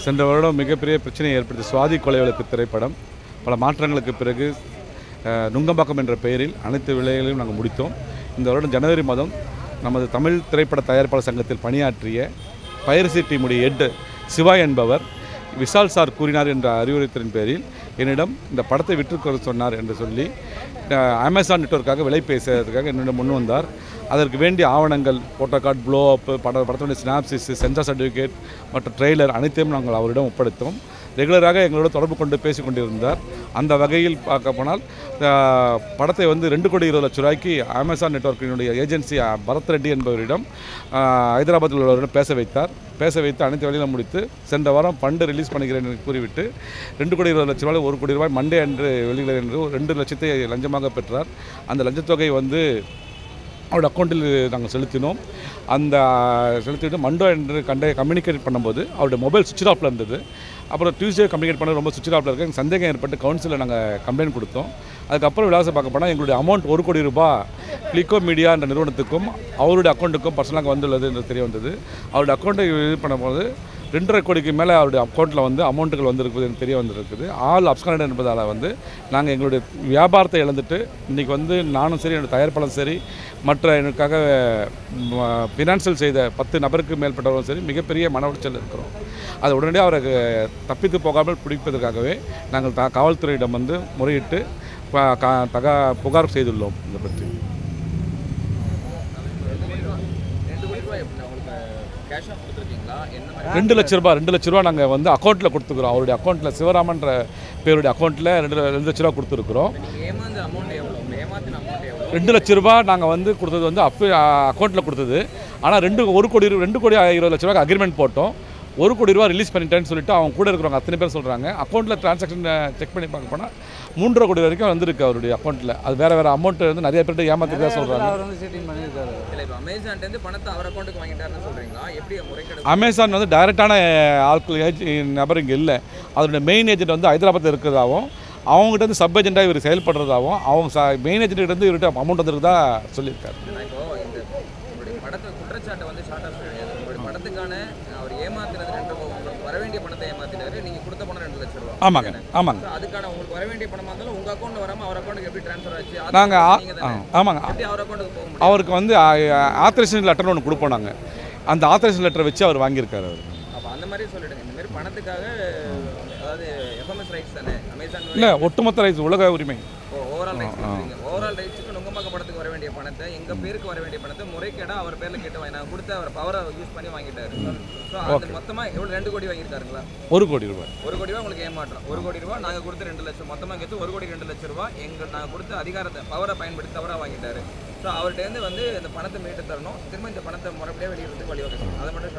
சென்ற வருடம் மிகப்பெரிய பிரச்சனையை ஏற்படுத்திய சுவாதி கொலை வழக்கு திரைப்படம் பல மாற்றங்களுக்கு பிறகு நுங்கம்பாக்கம் என்ற பெயரில் அனைத்து விலைகளையும் நாங்கள் முடித்தோம். இந்த வருடம் ஜனவரி மாதம் நமது தமிழ் திரைப்பட தயாரிப்பாளர் சங்கத்தில் பணியாற்றிய பைரசி டீமுடைய ஹெட் சிவா என்பவர் விஷால் சார் கூறினார் என்ற அறிவுறுத்தலின் பேரில் என்னிடம் இந்த படத்தை விற்றுக்கொள்ள சொன்னார் என்று சொல்லி அமேசான் நெட்வொர்க்காக விலை பேசுறதுக்காக என்னிடம் முன் வந்தார். அதற்கு வேண்டிய ஆவணங்கள், போட்டோ கார்டு, ப்ளோ அப்பு, படத்தினுடைய ஸ்னாப்சிஸ், சென்சார் சர்டிஃபிகேட் மற்றும் ட்ரெய்லர் அனைத்தையும் நாங்கள் அவரிடம் ஒப்படைத்தோம். ரெகுலராக எங்களோட தொடர்பு கொண்டு பேசி கொண்டிருந்தார். அந்த வகையில் பார்க்க போனால் படத்தை 2 கோடி 20 லட்ச ரூபாய்க்கு அமேசான் நெட்வொர்க்கினுடைய ஏஜென்சி பரத் ரெட்டி என்பவரிடம் ஹைதராபாத்தில் உள்ளவரிடம் பேச வைத்து அனைத்து வழியிலும் முடித்து சென்ற வாரம் ஃபண்டு ரிலீஸ் பண்ணிக்கிறேன் என்று கூறிவிட்டு 2 கோடி 20 லட்ச ரூபாய் 1 கோடி ரூபாய் மண்டே அன்று வெளியிடுகிறேன் என்று 2 லட்சத்தை லஞ்சமாக பெற்றார். அந்த லஞ்சத்தொகை அவரோட அக்கௌண்ட்டில் நாங்கள் செலுத்தினோம். அந்த செலுத்திட்டு மண்டோ என்று கம்யூனிகேட் பண்ணும்போது அவருடைய மொபைல் சுவிட்ச் ஆஃபில் இருந்தது. அப்புறம் டியூஸ்டே கம்யூனிகேட் பண்ண ரொம்ப சுவிட்ச் ஆஃபில் இருக்குது. எங்கள் சந்தேகம் ஏற்பட்டு கவுன்சிலில் நாங்கள் கம்ப்ளைண்ட் கொடுத்தோம். அதுக்கப்புறம் விலாசம் பார்க்க போனால் எங்களுடைய அமௌண்ட் 1 கோடி ரூபாய் ஃப்ளிக்கோ மீடியா என்ற நிறுவனத்துக்கும் அவருடைய அக்கௌண்ட்டுக்கும் பர்சனலாக வந்துள்ளது என்று தெரிய வந்தது. அவருடைய அக்கௌண்ட்டை இது பண்ணும்போது 2.5 கோடிக்கு மேலே அவருடைய அக்கௌண்ட்டில் அமௌண்ட்டுகள் வந்திருக்குது என்று தெரிய வந்திருக்குது. ஆல் அப்ஸ்காண்டட் என்பதால் நாங்கள் எங்களுடைய வியாபாரத்தை இழந்துட்டு இன்றைக்கி நானும் சரி, என்னுடைய தயாரிப்பாளரும் சரி, மற்ற எனக்காக ஃபினான்சியல் செய்த 10 நபருக்கு மேற்பட்டவரும் சரி மிகப்பெரிய மன உளைச்சல் இருக்கிறோம். அதை உடனடியாக அவருக்கு தப்பித்து போகாமல் பிடிப்பதற்காகவே நாங்கள் காவல்துறையிடம் முறையிட்டு புகார் செய்துள்ளோம். இதை பற்றி 2 லட்ச ரூபா நாங்கள் அக்கௌண்ட்டில் கொடுத்துக்கிறோம். அவருடைய அக்கௌண்ட்டில் சிவராமன்ற பேருடைய அக்கௌண்ட்டில் 2 லட்ச ரூபா கொடுத்துருக்குறோம். 2 லட்ச ரூபா நாங்கள் கொடுத்தது அக்கௌண்ட்டில் கொடுத்தது. ஆனால் 2 கோடி 20 லட்ச ரூபாய்க்கு அக்ரிமெண்ட் போட்டோம். 1 கோடி ரூபா ரிலீஸ் பண்ணிட்டேன்னு சொல்லிட்டு அவங்க கூட இருக்கிறவங்க அத்தனை பேர் சொல்கிறாங்க. அக்கௌண்ட்டில் ட்ரான்சாக்ஷன் செக் பண்ணி பார்க்க போனால் 3.5 கோடி வரைக்கும் வந்திருக்கு அவருடைய அக்கௌண்ட்டில். அது வேறு அமௌண்ட் நிறைய பேர்கிட்ட ஏமாற்றி தான் சொல்கிறாங்க. அமேசான் டைரெக்டான ஆட்கள் நபர் இங்கே இல்லை. அதோடைய மெயின் ஏஜென்ட் ஹைதராபாத்தில் இருக்கிறதாகவும் அவங்ககிட்ட சப் ஏஜென்ட்டாக இவர் செயல்படுறதாகவும் அவங்க மெயின் ஏஜென்ட்கிட்ட இவர்கிட்ட அமௌண்ட் வந்துருக்கதா சொல்லியிருக்காரு. ஆமாங்க. நாங்கள் ஆமாங்க, அவருக்கு ஆத்தரைசேஷன் லெட்டர் ஒன்று கொடுப்போம். நாங்கள் அந்த ஆத்தரைசேஷன் லெட்டரை வச்சு அவர் வாங்கியிருக்காரு. இல்லை, ஒட்டுமொத்த ரைட்ஸ், உலக உரிமை, ஓவரால் ரைட்ஸுக்கு நுங்கம்பாக்கம் படத்துக்கு வர வேண்டிய பணத்தை, எங்கள் பேருக்கு வர வேண்டிய பணத்தை முறைகேடா அவர் பேரில் கேட்டு நாங்கள் கொடுத்து அவர் பவரை யூஸ் பண்ணி வாங்கிட்டாரு. ஸோ அது மொத்தமாக எவ்வளோ 2 கோடி வாங்கியிருக்காருங்களா? 1 கோடி ரூபாய். 1 கோடி ரூபா உங்களுக்கு ஏமாற்றம். 1 கோடி ரூபா நாங்கள் கொடுத்து 2 லட்சம், மொத்தமாக கேட்டு 1 கோடி 2 லட்ச ரூபா நாங்கள் கொடுத்த அதிகாரத்தை பவரை பயன்படுத்தி தவறாக வாங்கிட்டாரு. ஸோ அவர்கிட்ட இந்த பணத்தை மீட்டு தரணும். திரும்ப இந்த பணத்தை முறைப்படியாக வெளியிடுறதுக்கு வழிவகை. அதை மட்டும்